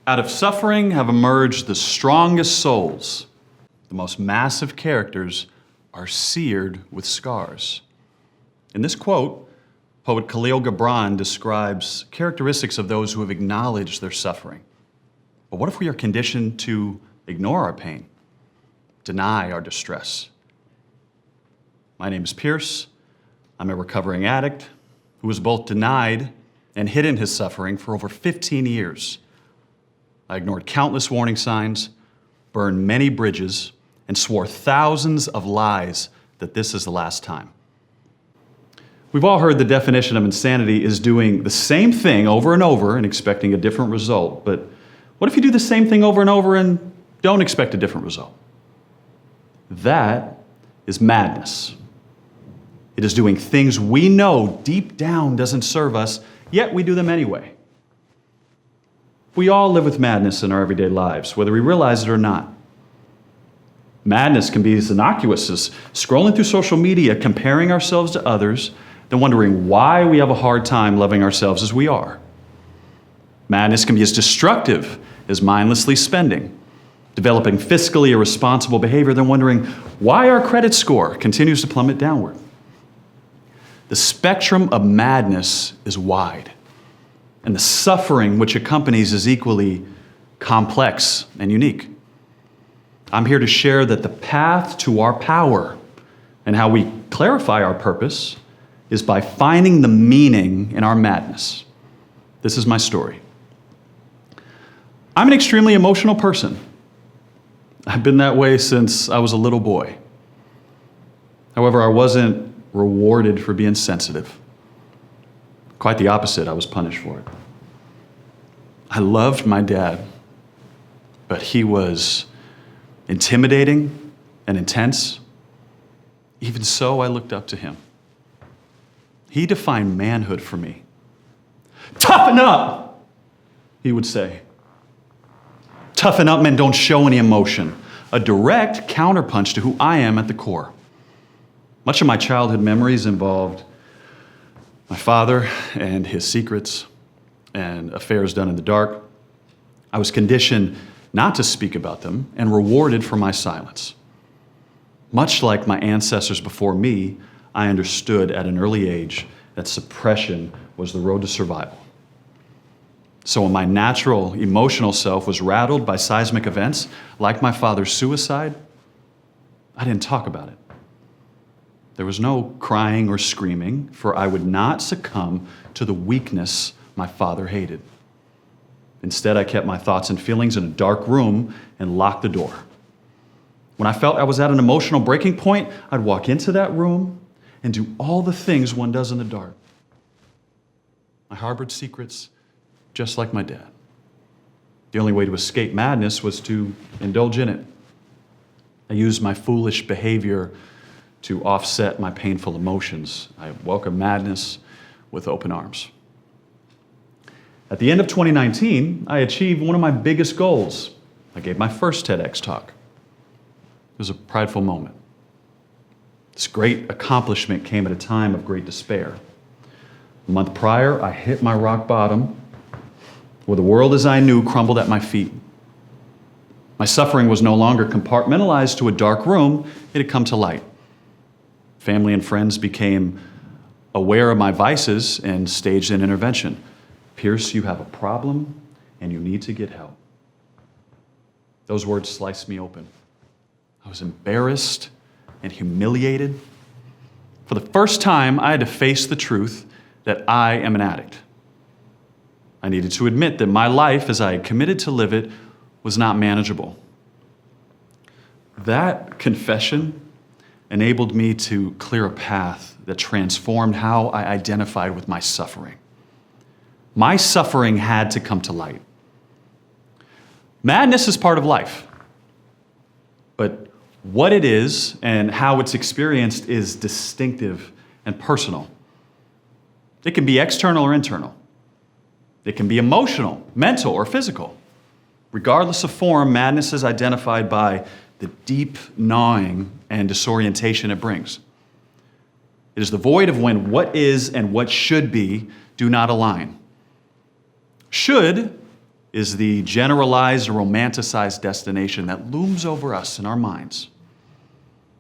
Out of suffering have emerged the strongest souls. The most massive characters are seared with scars. In this quote, poet Khalil Gibran describes characteristics of those who have acknowledged their suffering. But what if we are conditioned to ignore our pain, deny our distress? My name is Pierce. I'm a recovering addict who was both denied and hidden his suffering for over 15 years. I ignored countless warning signs, burned many bridges, and swore thousands of lies that this is the last time. We've all heard the definition of insanity is doing the same thing over and over and expecting a different result. But what if you do the same thing over and over and don't expect a different result? That is madness. It is doing things we know deep down doesn't serve us, yet we do them anyway. We all live with madness in our everyday lives, whether we realize it or not. Madness can be as innocuous as scrolling through social media, comparing ourselves to others, then wondering why we have a hard time loving ourselves as we are. Madness can be as destructive as mindlessly spending, developing fiscally irresponsible behavior, then wondering why our credit score continues to plummet downward. The spectrum of madness is wide, and the suffering which accompanies is equally complex and unique. I'm here to share that the path to our power and how we clarify our purpose is by finding the meaning in our madness. This is my story. I'm an extremely emotional person. I've been that way since I was a little boy. However, I wasn't rewarded for being sensitive. Quite the opposite, I was punished for it. I loved my dad, but he was intimidating and intense. Even so, I looked up to him. He defined manhood for me. "Toughen up," he would say. Toughen up men don't show any emotion, a direct counterpunch to who I am at the core. Much of my childhood memories involved my father and his secrets and affairs done in the dark. I was conditioned not to speak about them and rewarded for my silence. Much like my ancestors before me, I understood at an early age that suppression was the road to survival. So when my natural emotional self was rattled by seismic events like my father's suicide, I didn't talk about it. There was no crying or screaming, for I would not succumb to the weakness my father hated. Instead, I kept my thoughts and feelings in a dark room and locked the door. When I felt I was at an emotional breaking point, I'd walk into that room and do all the things one does in the dark. I harbored secrets just like my dad. The only way to escape madness was to indulge in it. I used my foolish behavior to offset my painful emotions. I welcomed madness with open arms. At the end of 2019, I achieved one of my biggest goals. I gave my first TEDx talk. It was a prideful moment. This great accomplishment came at a time of great despair. A month prior, I hit my rock bottom, where the world as I knew crumbled at my feet. My suffering was no longer compartmentalized to a dark room, it had come to light. Family and friends became aware of my vices and staged an intervention. "Pierce, you have a problem and you need to get help." Those words sliced me open. I was embarrassed and humiliated. For the first time, I had to face the truth that I am an addict. I needed to admit that my life, as I had committed to live it, was not manageable. That confession enabled me to clear a path that transformed how I identified with my suffering. My suffering had to come to light. Madness is part of life, but what it is and how it's experienced is distinctive and personal. It can be external or internal. It can be emotional, mental, or physical. Regardless of form, madness is identified by the deep gnawing and disorientation it brings. It is the void of when what is and what should be do not align. Should is the generalized, romanticized destination that looms over us in our minds.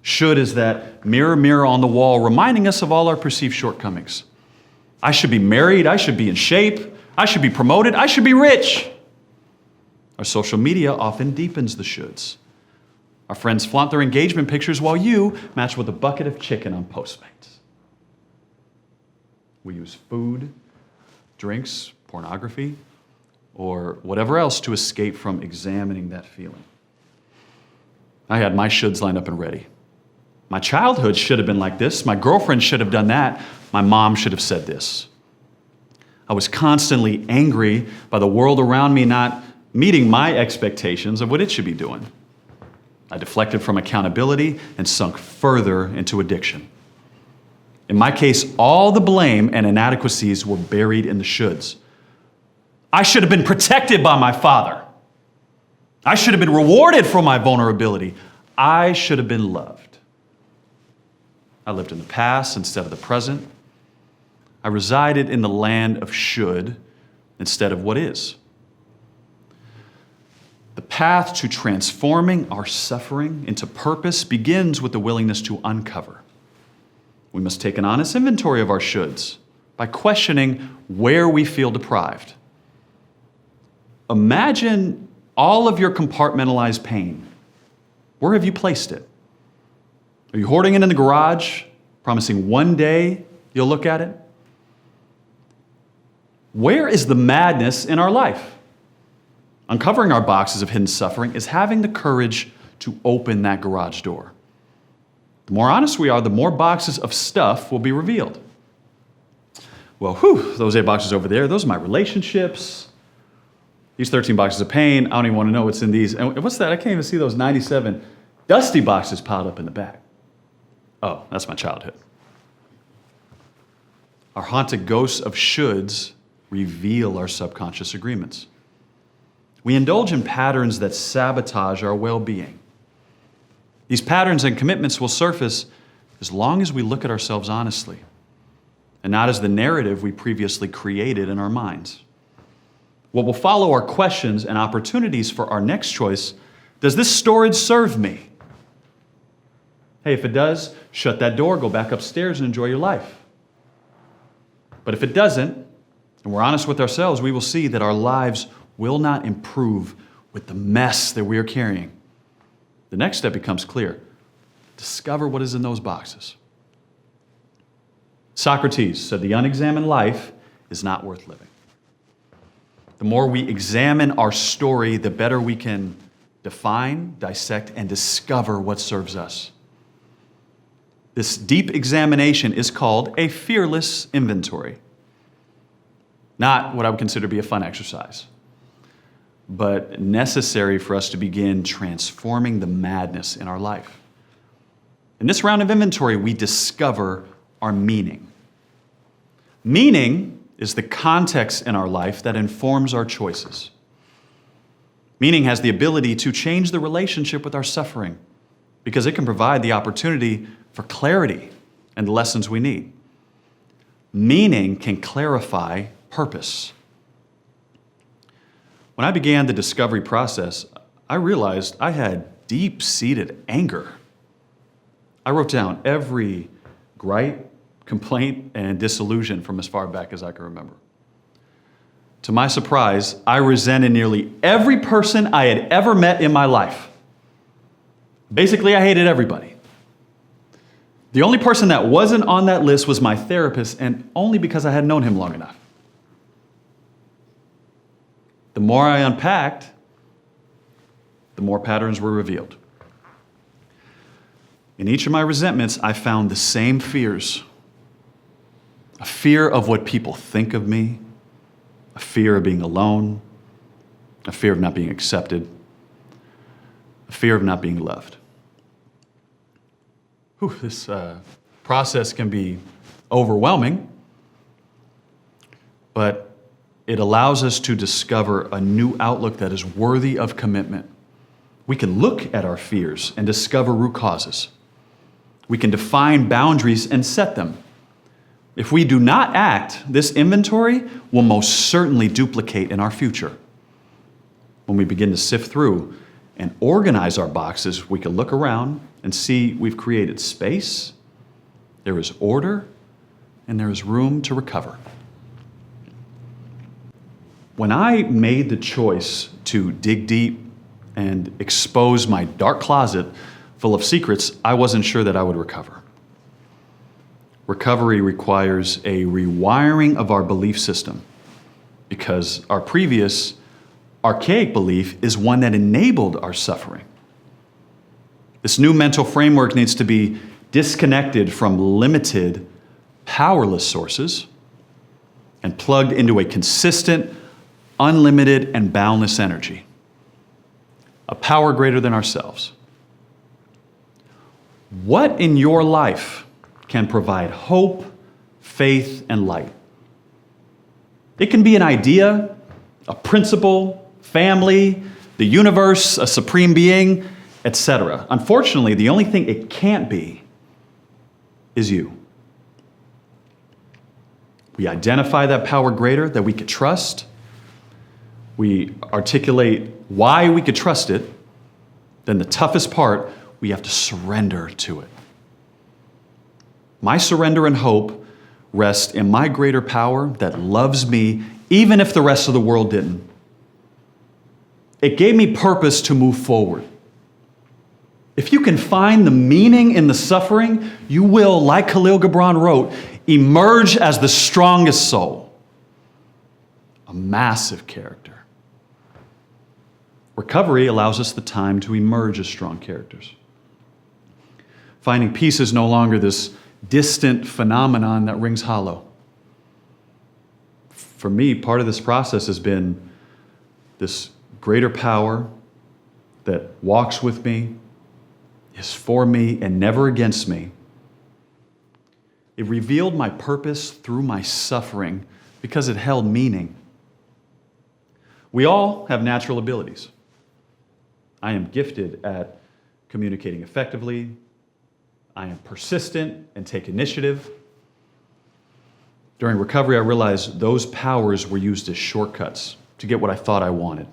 Should is that mirror, mirror on the wall, reminding us of all our perceived shortcomings. I should be married, I should be in shape, I should be promoted, I should be rich. Our social media often deepens the shoulds. Our friends flaunt their engagement pictures while you match with a bucket of chicken on Postmates. We use food, drinks, pornography, or whatever else to escape from examining that feeling. I had my shoulds lined up and ready. My childhood should have been like this. My girlfriend should have done that. My mom should have said this. I was constantly angry by the world around me not meeting my expectations of what it should be doing. I deflected from accountability and sunk further into addiction. In my case, all the blame and inadequacies were buried in the shoulds. I should have been protected by my father. I should have been rewarded for my vulnerability. I should have been loved. I lived in the past instead of the present. I resided in the land of should instead of what is. The path to transforming our suffering into purpose begins with the willingness to uncover. We must take an honest inventory of our shoulds by questioning where we feel deprived. Imagine all of your compartmentalized pain. Where have you placed it? Are you hoarding it in the garage, promising one day you'll look at it? Where is the madness in our life? Uncovering our boxes of hidden suffering is having the courage to open that garage door. The more honest we are, the more boxes of stuff will be revealed. Well, those 8 boxes over there, those are my relationships. These 13 boxes of pain, I don't even want to know what's in these. And what's that? I can't even see those 97 dusty boxes piled up in the back. Oh, that's my childhood. Our haunted ghosts of shoulds reveal our subconscious agreements. We indulge in patterns that sabotage our well-being. These patterns and commitments will surface as long as we look at ourselves honestly and not as the narrative we previously created in our minds. What will follow are questions and opportunities for our next choice. Does this storage serve me? Hey, if it does, shut that door, go back upstairs and enjoy your life. But if it doesn't, and we're honest with ourselves, we will see that our lives will not improve with the mess that we are carrying. The next step becomes clear. Discover what is in those boxes. Socrates said the unexamined life is not worth living. The more we examine our story, the better we can define, dissect, and discover what serves us. This deep examination is called a fearless inventory. Not what I would consider to be a fun exercise, but necessary for us to begin transforming the madness in our life. In this round of inventory, we discover our meaning. Meaning is the context in our life that informs our choices. Meaning has the ability to change the relationship with our suffering because it can provide the opportunity for clarity and the lessons we need. Meaning can clarify purpose. When I began the discovery process, I realized I had deep-seated anger. I wrote down every gripe, complaint, and disillusion from as far back as I can remember. To my surprise, I resented nearly every person I had ever met in my life. Basically, I hated everybody. The only person that wasn't on that list was my therapist, and only because I had known him long enough. The more I unpacked, the more patterns were revealed. In each of my resentments, I found the same fears. A fear of what people think of me, a fear of being alone, a fear of not being accepted, a fear of not being loved. This process can be overwhelming, but it allows us to discover a new outlook that is worthy of commitment. We can look at our fears and discover root causes. We can define boundaries and set them. If we do not act, this inventory will most certainly duplicate in our future. when we begin to sift through and organize our boxes, we can look around and see we've created space, there is order, and there is room to recover. When I made the choice to dig deep and expose my dark closet full of secrets, I wasn't sure that I would recover. Recovery requires a rewiring of our belief system because our previous archaic belief is one that enabled our suffering. This new mental framework needs to be disconnected from limited, powerless sources and plugged into a consistent, unlimited, and boundless energy, a power greater than ourselves. What in your life can provide hope, faith, and light? It can be an idea, a principle, family, the universe, a supreme being, etc. Unfortunately, the only thing it can't be is you. We identify that power greater that we could trust. We articulate why we could trust it. Then the toughest part, we have to surrender to it. My surrender and hope rest in my greater power that loves me even if the rest of the world didn't. It gave me purpose to move forward. If you can find the meaning in the suffering, you will, like Khalil Gibran wrote, emerge as the strongest soul. A massive character. Recovery allows us the time to emerge as strong characters. Finding peace is no longer this distant phenomenon that rings hollow. For me, part of this process has been this greater power that walks with me, is for me, and never against me. It revealed my purpose through my suffering because it held meaning. We all have natural abilities. I am gifted at communicating effectively. I am persistent and take initiative. During recovery, I realized those powers were used as shortcuts to get what I thought I wanted.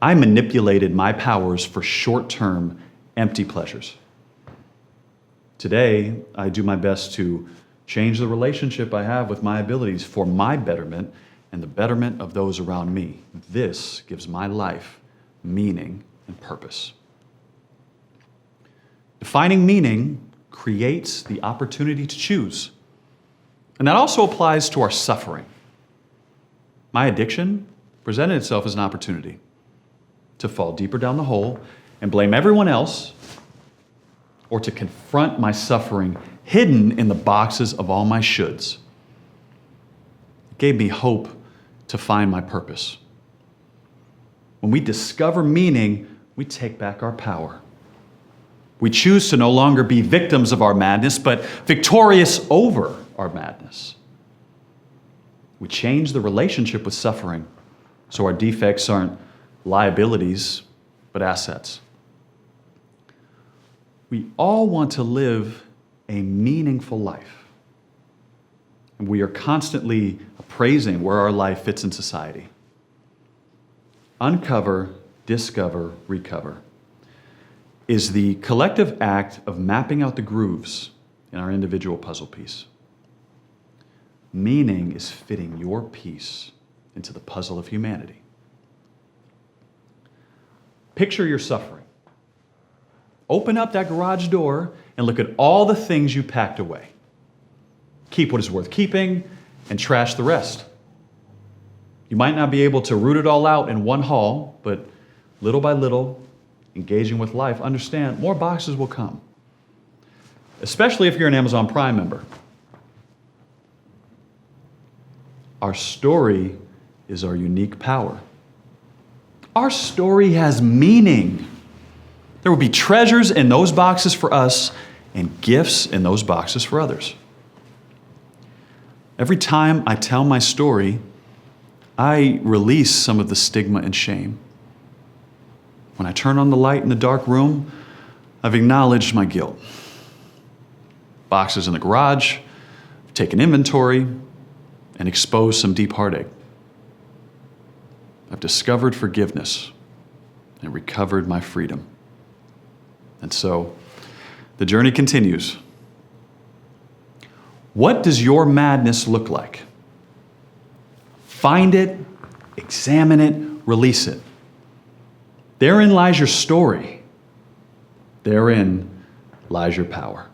I manipulated my powers for short-term, empty pleasures. Today, I do my best to change the relationship I have with my abilities for my betterment and the betterment of those around me. This gives my life meaning and purpose. Defining meaning creates the opportunity to choose. And that also applies to our suffering. My addiction presented itself as an opportunity to fall deeper down the hole and blame everyone else, or to confront my suffering hidden in the boxes of all my shoulds. It gave me hope to find my purpose. When we discover meaning, we take back our power. We choose to no longer be victims of our madness, but victorious over our madness. We change the relationship with suffering so our defects aren't liabilities, but assets. We all want to live a meaningful life. And we are constantly appraising where our life fits in society. Uncover, discover, recover is the collective act of mapping out the grooves in our individual puzzle piece. Meaning is fitting your piece into the puzzle of humanity. Picture your suffering. Open up that garage door and look at all the things you packed away. Keep what is worth keeping and trash the rest. You might not be able to root it all out in one haul, but little by little, engaging with life, understand more boxes will come. Especially if you're an Amazon Prime member. Our story is our unique power. Our story has meaning. There will be treasures in those boxes for us and gifts in those boxes for others. Every time I tell my story, I release some of the stigma and shame. When I turn on the light in the dark room, I've acknowledged my guilt. Boxes in the garage, I've taken inventory, and exposed some deep heartache. I've discovered forgiveness and recovered my freedom. And so the journey continues. What does your madness look like? Find it, examine it, release it. Therein lies your story. Therein lies your power.